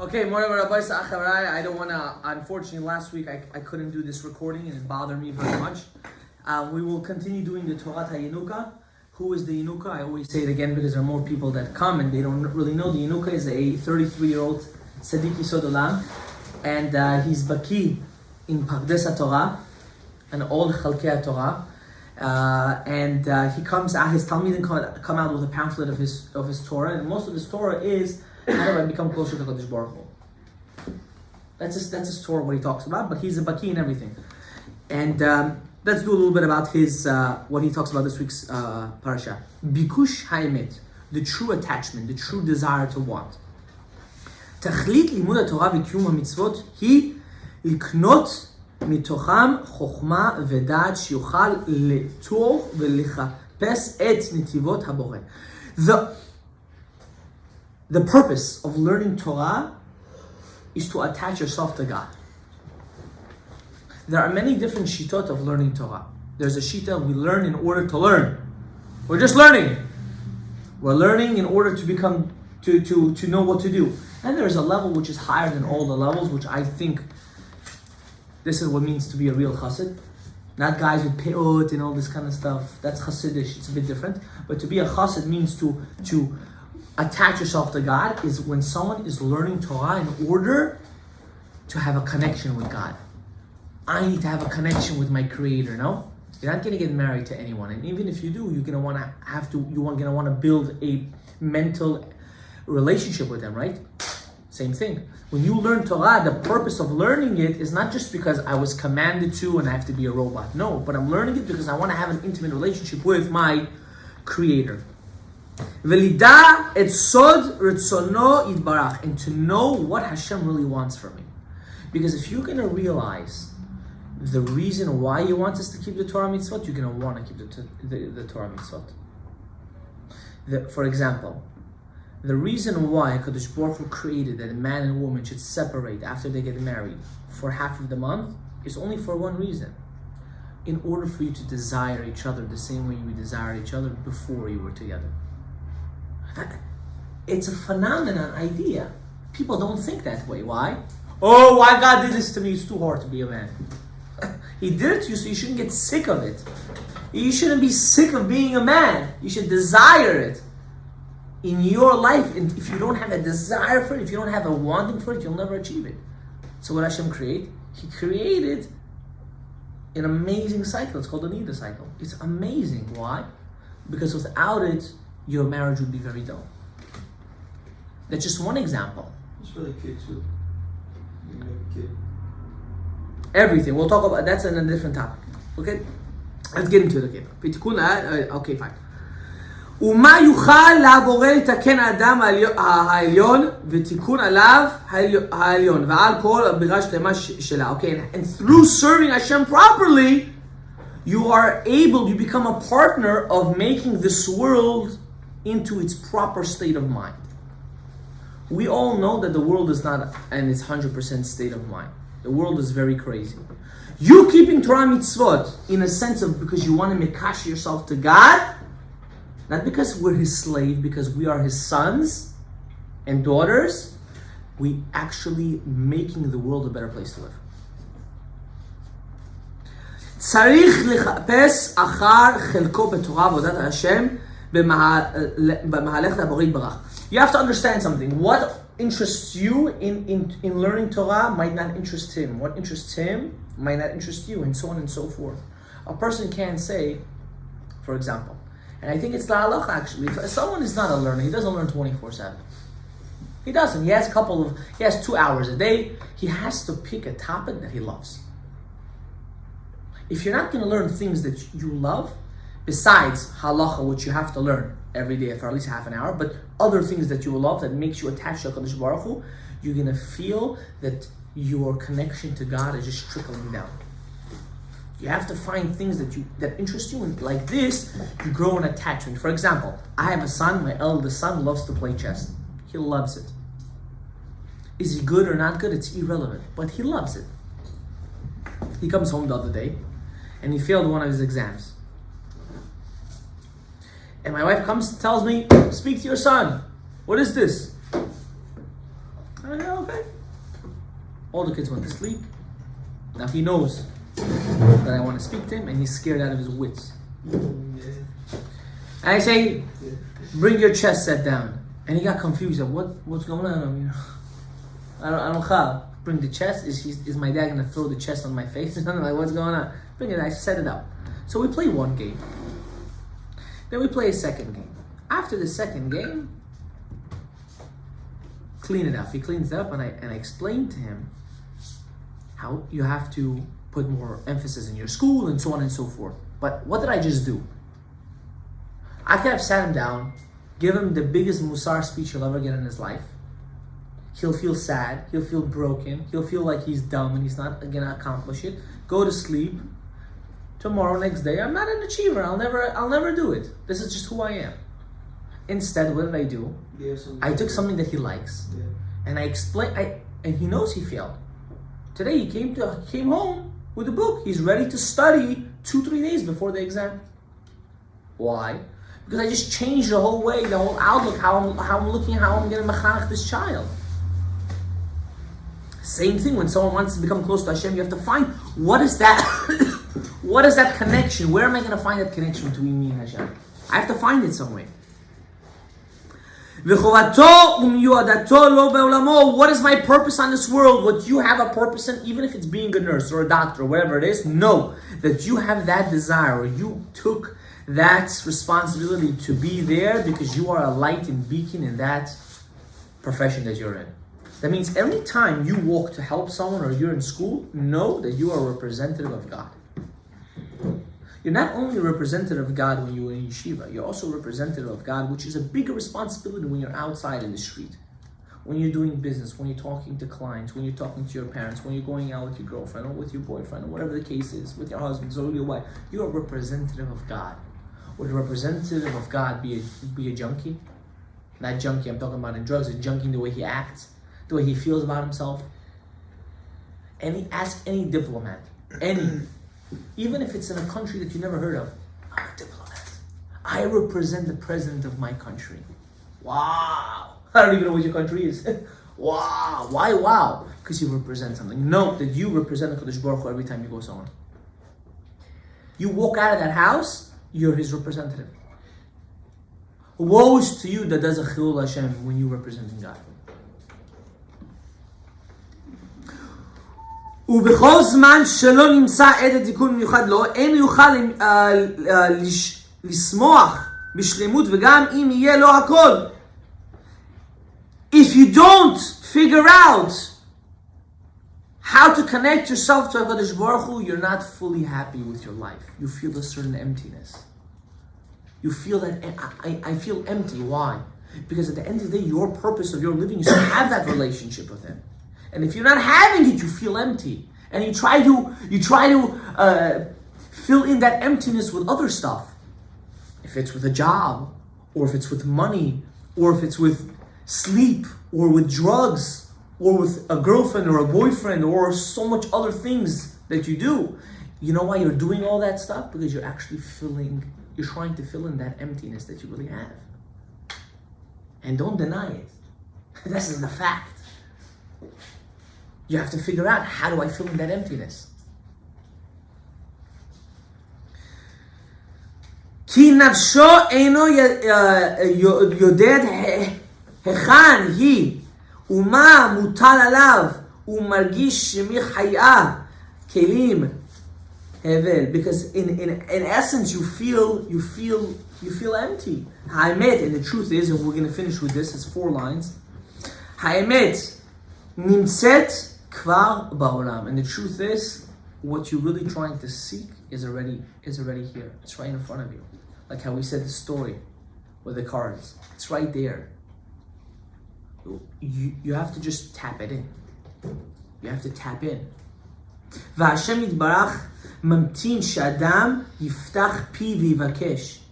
Okay, I don't want to, unfortunately last week I couldn't do this recording and it bothered me very much. We will continue doing the Torah Yanuka. Who is the Yanuka? I always say it again because there are more people that come and they don't really know. The Yanuka is a 33-year-old Tzaddik Yisod Olam, and he's Baki in Parashat Torah and all the Chalkei Torah. He comes out, his Talmidim come out with a pamphlet of his Torah, and most of his Torah is how do I become closer to Kadosh Baruch Hu. That's his Torah, what he talks about, but he's a Baki in everything. And let's do a little bit about his what he talks about this week's Parashat. Bikush Haemet, the true attachment, the true desire to want. Tachlit limud Torah v'kiyum hamitzvot hi liknot מתוכם חוכמה ודעת שיוכל לתור ולחפש את נתיבות הבורא. The purpose of learning Torah is to attach yourself to God. There are many different shitot of learning Torah. There's a shita we learn in order to learn. We're just learning. We're learning in order to become, to know what to do. And there's a level which is higher than all the levels, which I think this is what it means to be a real chassid. Not guys with peot and all this kind of stuff. That's chassidish. It's a bit different. But to be a chassid means to attach yourself to God is when someone is learning Torah in order to have a connection with God. I need to have a connection with my Creator. No, you're not going to get married to anyone, and even if you do, you're going to want to build a mental relationship with them, right? Same thing. When you learn Torah, the purpose of learning it is not just because I was commanded to and I have to be a robot. No, but I'm learning it because I want to have an intimate relationship with my Creator. Velida et sod retzono yitbarach, and to know what Hashem really wants from me. Because if you're going to realize the reason why you want us to keep the Torah mitzvot, you're going to want to keep the Torah mitzvot. For example, the reason why Kadosh Baruch Hu created that a man and woman should separate after they get married for half of the month is only for one reason. In order for you to desire each other the same way you desired each other before you were together. It's a phenomenon idea. People don't think that way. Why? Oh, why God did this to me? It's too hard to be a man. He did it to you so you shouldn't get sick of it. You shouldn't be sick of being a man. You should desire it. In your life, and if you don't have a desire for it, if you don't have a wanting for it, you'll never achieve it. So what Hashem created? He created an amazing cycle. It's called the Nida cycle. It's amazing. Why? Because without it, your marriage would be very dull. That's just one example. It's for the kid too. You make a kid. Everything. We'll talk about that's in a different topic. Okay? Let's get into it again. Okay, fine. ומה יוכל לבורא לתקן האדם העליון ותיקון עליו העליון ועל כל הבירה שלמה שלה. Okay, and through serving Hashem properly, you become a partner of making this world into its proper state of mind. We all know that the world is not in its 100% state of mind. The world is very crazy. You keeping Torah mitzvot in a sense of because you want to mekash yourself to God, not because we're His slave, because we are His sons and daughters, we actually making the world a better place to live. צריך לחפש אחר חלקו בתורה עבודת השם במהלך לעבורי יתברך. You have to understand something. What interests you in learning Torah might not interest him. What interests him might not interest you, and so on and so forth. A person can say, for example, and I think it's la halacha actually, if someone is not a learner, he doesn't learn 24/7. He doesn't. He has 2 hours a day. He has to pick a topic that he loves. If you're not going to learn things that you love, besides halacha, which you have to learn every day for at least half an hour, but other things that you love that makes you attached to HaKadosh Baruch Hu, you're going to feel that your connection to God is just trickling down. You have to find things that interest you, and like this, you grow an attachment. For example, I have a son, my eldest son loves to play chess. He loves it. Is he good or not good? It's irrelevant, but he loves it. He comes home the other day, and he failed one of his exams. And my wife comes and tells me, speak to your son. What is this? I go, okay. All the kids went to sleep. Now he knows that I want to speak to him, and he's scared out of his wits. And I say, bring your chest set down. And he got confused. What's going on? I don't have. Bring the chest. Is my dad gonna throw the chest on my face? I'm like, what's going on? Bring it. I set it up. So we play one game. Then we play a second game. After the second game, clean it up. He cleans it up, and I explained to him how you have to put more emphasis in your school and so on and so forth. But what did I just do? I could have sat him down, give him the biggest Musar speech he'll ever get in his life. He'll feel sad, he'll feel broken, he'll feel like he's dumb and he's not gonna accomplish it. Go to sleep. Tomorrow, next day, I'm not an achiever. I'll never do it. This is just who I am. Instead, what did I do? I took something that he likes, and I explained. And he knows he failed. Today he came home with a book. He's ready to study 2-3 days before the exam. Why? Because I just changed the whole way, the whole outlook, how I'm looking, how I'm going to mechanech this child. Same thing when someone wants to become close to Hashem, you have to find what is that, what is that connection? Where am I going to find that connection between me and Hashem? I have to find it somewhere. What is my purpose on this world? What you have a purpose in, even if it's being a nurse or a doctor or whatever it is, know that you have that desire, or you took that responsibility to be there because you are a light and beacon in that profession that you're in. That means every time you walk to help someone or you're in school, know that you are a representative of God. You're not only a representative of God when you're in yeshiva, you're also a representative of God, which is a bigger responsibility when you're outside in the street. When you're doing business, when you're talking to clients, when you're talking to your parents, when you're going out with your girlfriend or with your boyfriend or whatever the case is, with your husband or your wife, you're a representative of God. Would a representative of God be a junkie? Not junkie, I'm talking about in drugs, a junkie in the way he acts, the way he feels about himself. Ask any diplomat, even if it's in a country that you never heard of. I'm a diplomat. I represent the president of my country. Wow. I don't even know what your country is. Wow. Why wow? Because you represent something. Know that you represent the Kadosh Baruch Hu every time you go somewhere. You walk out of that house, you're his representative. Woe is to you that does a chilul Hashem when you representing God. ובכל זמן שלא נמצא עד התיקון מיוחד לו, אין יוכל לשמוח בשלמות וגם אם יהיה לו הכל. If you don't figure out how to connect yourself to HaKadosh Baruch Hu, you're not fully happy with your life. You feel a certain emptiness. You feel that, I feel empty. Why? Because at the end of the day, your purpose of your living is to have that relationship with Him. And if you're not having it, you feel empty. And you try to fill in that emptiness with other stuff. If it's with a job, or if it's with money, or if it's with sleep, or with drugs, or with a girlfriend or a boyfriend, or so much other things that you do. You know why you're doing all that stuff? Because you're actually you're trying to fill in that emptiness that you really have. And don't deny it. This is the fact. You have to figure out, how do I fill in that emptiness? כי נפשו אינו יודעת היכן היא ומה מוטל עליו ומרגיש שמחיה כלים הבל. Because in essence you feel empty. האמת, and the truth is, and we're going to finish with this, it's 4 lines. האמת נמצאת כבר בעולם. And the truth is, what you're really trying to seek is already here. It's right in front of you. Like how we said the story with the cards. It's right there. You have to just tap it in. You have to tap in. והשם יתברך ממתין שאדם יפתח פי ויבקש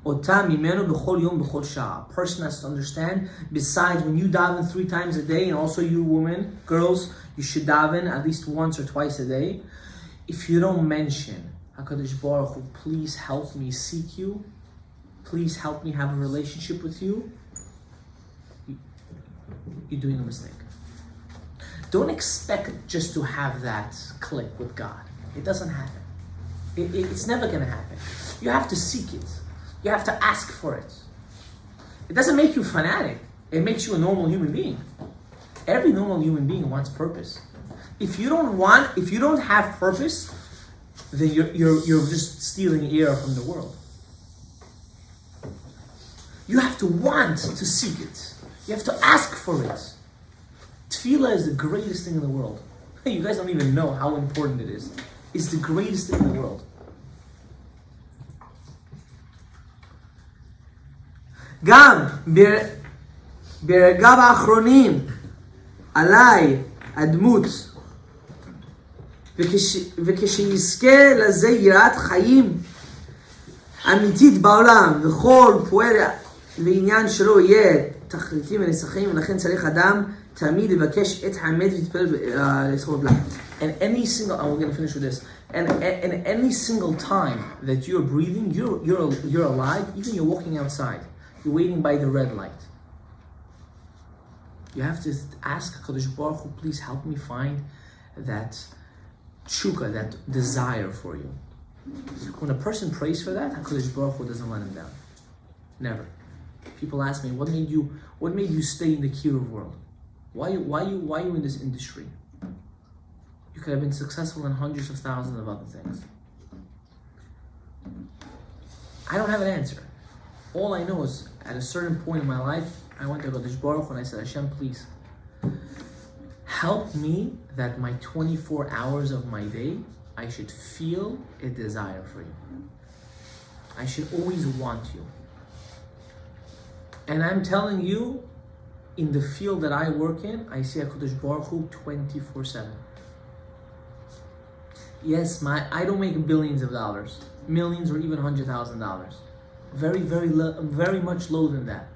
אותה ממנו בכל יום בכל שעה. A person has to understand, besides when you daven 3 times a day, and also you women, girls, you should daven at least once or twice a day. If you don't mention HaKadosh Baruch Hu, please help me seek you, please help me have a relationship with you, you're doing a mistake. Don't expect just to have that click with God. It doesn't happen. It's never going to happen. You have to seek it. You have to ask for it. It doesn't make you a fanatic. It makes you a normal human being. Every normal human being wants purpose. If you don't have purpose, then you're just stealing air from the world. You have to want to seek it. You have to ask for it. Tefillah is the greatest thing in the world. You guys don't even know how important it is. It's the greatest thing in the world. גם ברגעיו האחרונים עליי הדמות וכשיזכה לזה יראת חיים אמיתית בעולם וכל פועל ועניין שלו יהיה תכליתים ונסחים ולכן צריך אדם תמיד לבקש את האמת ולהתפלל לזכות לה. And any single, and we're going to finish with this. And any single time that you're breathing, you're alive. Even you're walking outside, you're waiting by the red light. You have to ask HaKadosh Baruch Hu, please help me find that tshuka, that desire for you. When a person prays for that, HaKadosh Baruch Hu doesn't let him down. Never. People ask me, what made you stay in the kiruv world? Why you in this industry? You could have been successful in hundreds of thousands of other things. I don't have an answer. All I know is, at a certain point in my life, I went to Gadaev Baruch and I said, Hashem, please, help me that my 24 hours of my day, I should feel a desire for you. I should always want you. And I'm telling you, in the field that I work in, I see HaKadosh Baruch Hu 24/7. Yes, I don't make billions of dollars, millions or even $100,000. Very much lower than that.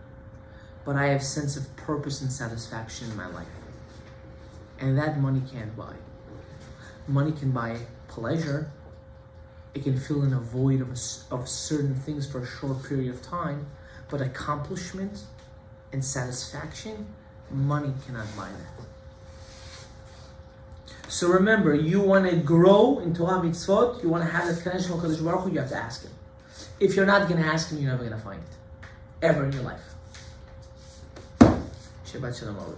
But I have sense of purpose and satisfaction in my life. And that money can't buy. Money can buy pleasure. It can fill in a void of certain things for a short period of time. But accomplishment and satisfaction, money cannot buy that. So remember, you want to grow in Torah mitzvot, you want to have that connection with Kadosh Baruch Hu, you have to ask Him. If you're not going to ask Him, you're never going to find it. Ever in your life. Shabbat Shalom.